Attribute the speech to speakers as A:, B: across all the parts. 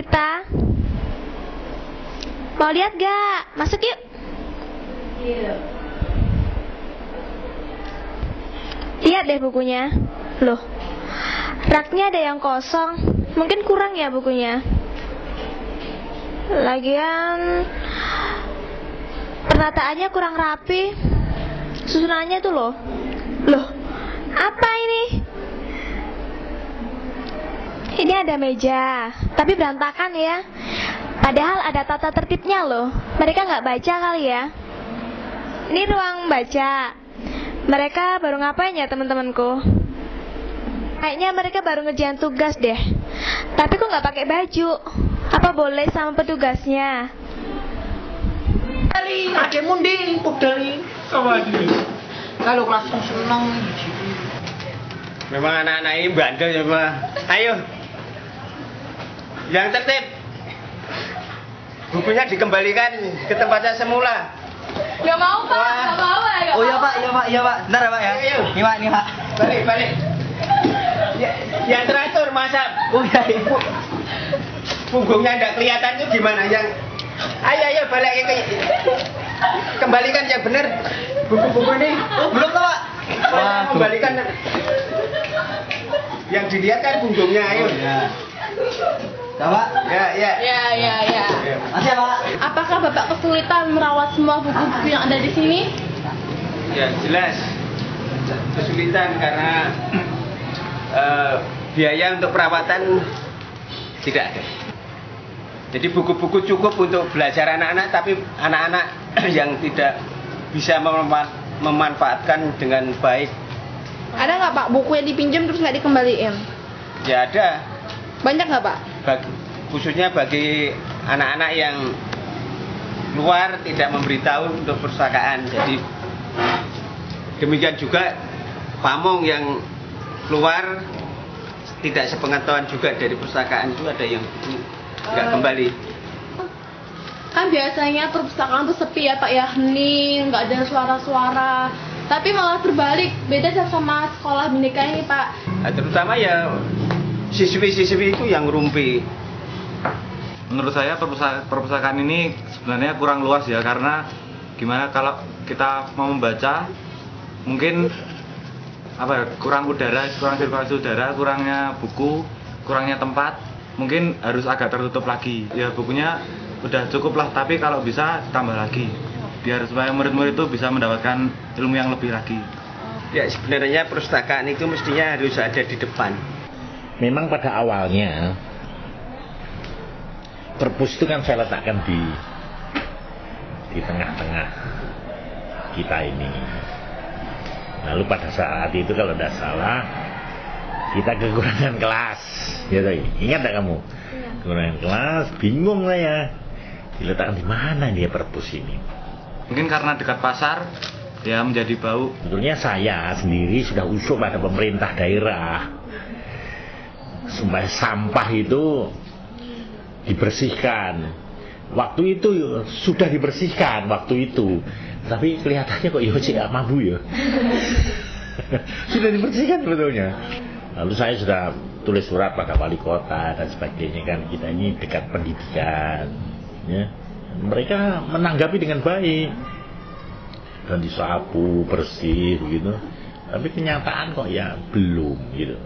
A: kita? Mau lihat gak? Masuk yuk. Lihat deh bukunya. Loh, raknya ada yang kosong. Mungkin kurang ya bukunya. Lagian penataannya kurang rapi. Susunannya tuh loh. Loh, apa ini? Ini ada meja, tapi berantakan ya. Padahal ada tata tertibnya loh. Mereka nggak baca kali ya. Ini ruang baca. Mereka baru ngapain ya teman-temanku? Kayaknya mereka baru ngerjain tugas deh. Tapi kok nggak pakai baju? Apa boleh sama petugasnya?
B: Kali ada munding pudali.
C: Sama dia.
B: Kalau kelas seneng.
C: Memang anak-anak ini bandel ya Pak. Ayo, yang tertib, bukunya dikembalikan ke tempatnya semula.
A: Nggak mau Pak, nggak mau ya.
B: Oh iya Pak, iya Pak. Bentar ya Pak ya.
C: Ayo.
B: Nih Pak, nih Pak.
C: Balik. Ya, yang teratur masa
B: Oh iya Ibu.
C: punggungnya nggak kelihatan tuh gimana? Yang ayo balik ke kembalikan yang benar buku-buku ini.
B: Oh, belum tuh Pak.
C: Wah, kembalikan. Yang dilihat kan punggungnya, ayo.
B: Oh, iya. Pak.
C: Ya.
A: Ya.
B: Masih ya Pak.
A: Apakah Bapak kesulitan merawat semua buku-buku yang ada di sini?
C: Ya jelas kesulitan karena biaya untuk perawatan tidak ada. Jadi buku-buku cukup untuk belajar anak-anak, tapi anak-anak yang tidak bisa memanfaatkan dengan baik.
A: Ada nggak Pak buku yang dipinjam terus nggak dikembaliin?
C: Ya ada,
A: Banyak nggak Pak?
C: khususnya bagi anak-anak yang luar tidak memberitahu untuk perpustakaan. Jadi demikian juga pamong yang keluar tidak sepengetahuan juga dari perpustakaan, itu ada yang nggak kembali.
A: Kan biasanya perpustakaan tuh sepi ya Pak ya, hening, nggak ada suara-suara. Tapi malah terbalik, beda sama sekolah Bhinneka ini Pak.
C: Nah, terutama ya siswi-siswi itu yang rumpi.
D: Menurut saya perpustakaan ini sebenarnya kurang luas ya, karena gimana kalau kita mau membaca mungkin kurang udara, kurang sirkulasi udara, kurangnya buku, kurangnya tempat, mungkin harus agak tertutup lagi. Ya bukunya udah cukup lah, tapi kalau bisa tambah lagi biar supaya murid-murid itu bisa mendapatkan ilmu yang lebih lagi.
C: Ya sebenarnya perpustakaan itu mestinya harus ada di depan.
E: Memang pada awalnya perpus itu kan saya letakkan di tengah-tengah kita ini. Lalu pada saat itu kalau tidak salah kita kekurangan kelas, ya ingat tak kamu? Kekurangan kelas, bingung lah ya. Diletakkan di mana dia perpus ini?
D: Mungkin karena dekat pasar ya menjadi bau.
E: Sebetulnya saya sendiri sudah usul pada pemerintah daerah supaya sampah itu dibersihkan. Waktu itu sudah dibersihkan waktu itu, tapi kelihatannya kok nggak mampu ya. Sudah dibersihkan sebetulnya. Lalu saya sudah tulis surat pada wali kota dan sebagainya, kan kita ini dekat pendidikan ya. Mereka menanggapi dengan baik dan disapu bersih begitu, tapi kenyataan kok ya belum gitu.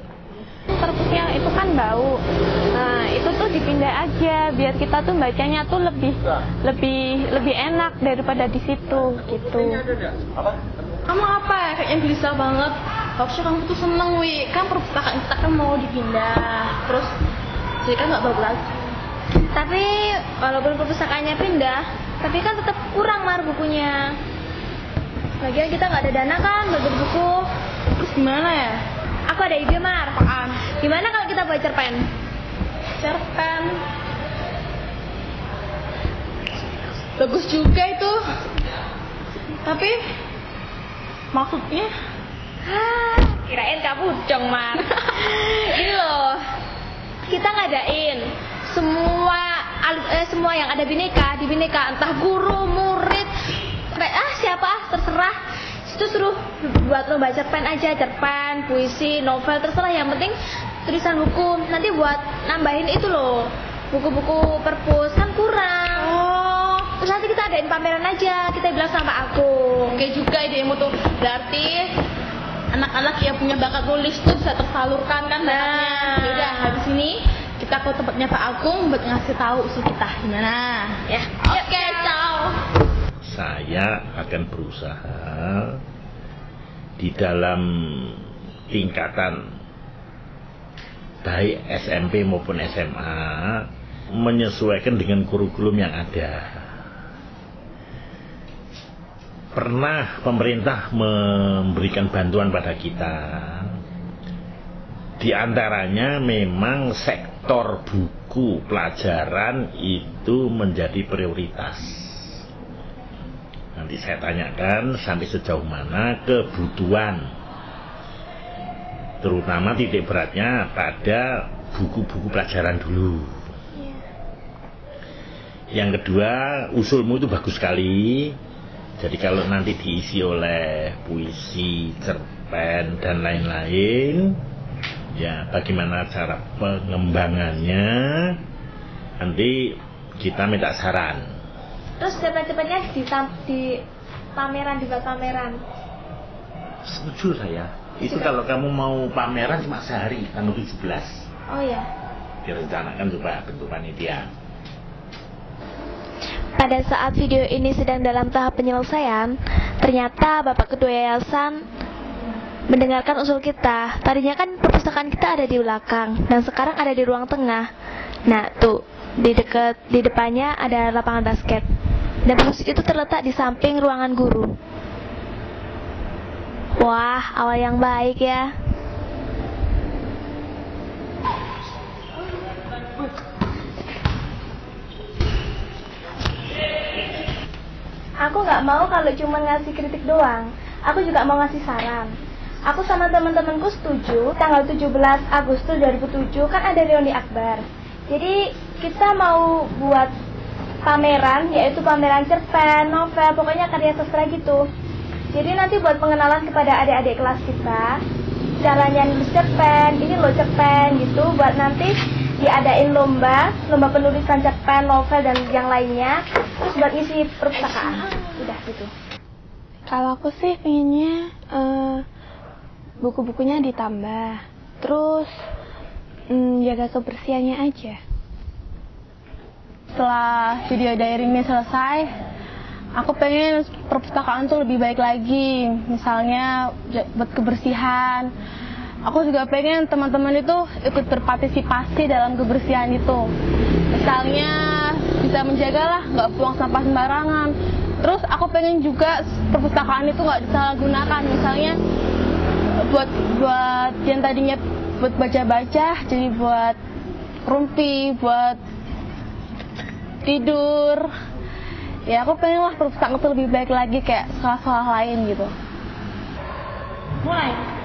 F: Perpusnya itu kan bau. Nah, itu tuh dipindah aja biar kita tuh bacanya tuh lebih enak daripada di situ gitu.
A: Kamu apa ya? Kayaknya gelisah banget. Harusnya kamu tuh seneng Wi, kan perpustakaan kita kan mau dipindah. Terus jadi kan nggak bagus lagi. Tapi walaupun perpustakaannya pindah, tapi kan tetap kurang Mar bukunya. Lagian kita nggak ada dana kan bagi buku. Terus gimana ya? Aku ada ide Mar. Apaan? Gimana kalau kita buat cerpen? Cerpen. Bagus juga itu. Tapi maksudnya? Kirain kamu dong Mar. Ini loh, kita ngadain semua yang ada di Bhinneka, entah guru, murid, siapa terserah. Itu suruh buat lomba cerpen aja, cerpen, puisi, novel, terserah, yang penting tulisan buku. Nanti buat nambahin itu loh, buku-buku perpus kan kurang. Terus nanti kita adain pameran aja, kita bilang sama Pak Agung.
F: Oke juga idemu tuh. Berarti anak-anak yang punya bakat nulis tuh bisa tersalurkan kan bakatnya. Yaudah, habis ini kita ke tempatnya Pak Agung buat ngasih tahu usul kita gimana. Ya. Oke, ciao.
E: Saya akan berusaha di dalam tingkatan baik SMP maupun SMA menyesuaikan dengan kurikulum yang ada. Pernah pemerintah memberikan bantuan pada kita. Di antaranya memang sektor buku pelajaran itu menjadi prioritas. Nanti saya tanyakan sampai sejauh mana kebutuhan, terutama titik beratnya pada buku-buku pelajaran dulu. Yang kedua, usulmu itu bagus sekali. Jadi kalau nanti diisi oleh puisi, cerpen, dan lain-lain, ya bagaimana cara pengembangannya, nanti kita minta saran.
A: Terus cepet-cepetnya di pameran, dibuat pameran.
E: Setuju saya. Itu kalau kamu mau pameran cuma sehari, tanggal 17.
A: Oh ya.
E: Direncanakan supaya bentuk panitia.
G: Pada saat video ini sedang dalam tahap penyelesaian, ternyata Bapak Ketua Yayasan mendengarkan usul kita. Tadinya kan perpustakaan kita ada di belakang, dan sekarang ada di ruang tengah. Nah tuh, di depannya ada lapangan basket. Dan perpus itu terletak di samping ruangan guru. Wah, awal yang baik ya.
A: Aku nggak mau kalau cuma ngasih kritik doang. Aku juga mau ngasih saran. Aku sama teman-temanku setuju tanggal 17 Agustus 2007 kan ada reuni akbar. Jadi kita mau buat pameran, yaitu pameran cerpen, novel, pokoknya karya sastra gitu. Jadi nanti buat pengenalan kepada adik-adik kelas kita, caranya nulis cerpen, ini loh cerpen gitu, buat nanti diadain lomba penulisan cerpen, novel, dan yang lainnya, terus buat isi perpustakaan. Udah gitu.
F: Kalau aku sih pengennya buku-bukunya ditambah, terus jaga kebersihannya aja. Setelah video diary ini selesai, aku pengen perpustakaan tuh lebih baik lagi, misalnya buat kebersihan. Aku juga pengen teman-teman itu ikut berpartisipasi dalam kebersihan itu. Misalnya bisa menjagalah nggak buang sampah sembarangan. Terus aku pengen juga perpustakaan itu nggak disalahgunakan. Misalnya buat yang tadinya buat baca-baca jadi buat rumpi, buat tidur. Ya aku pengen lah perpustakaan itu lebih baik lagi kayak sekolah-sekolah lain gitu.
A: Mulai.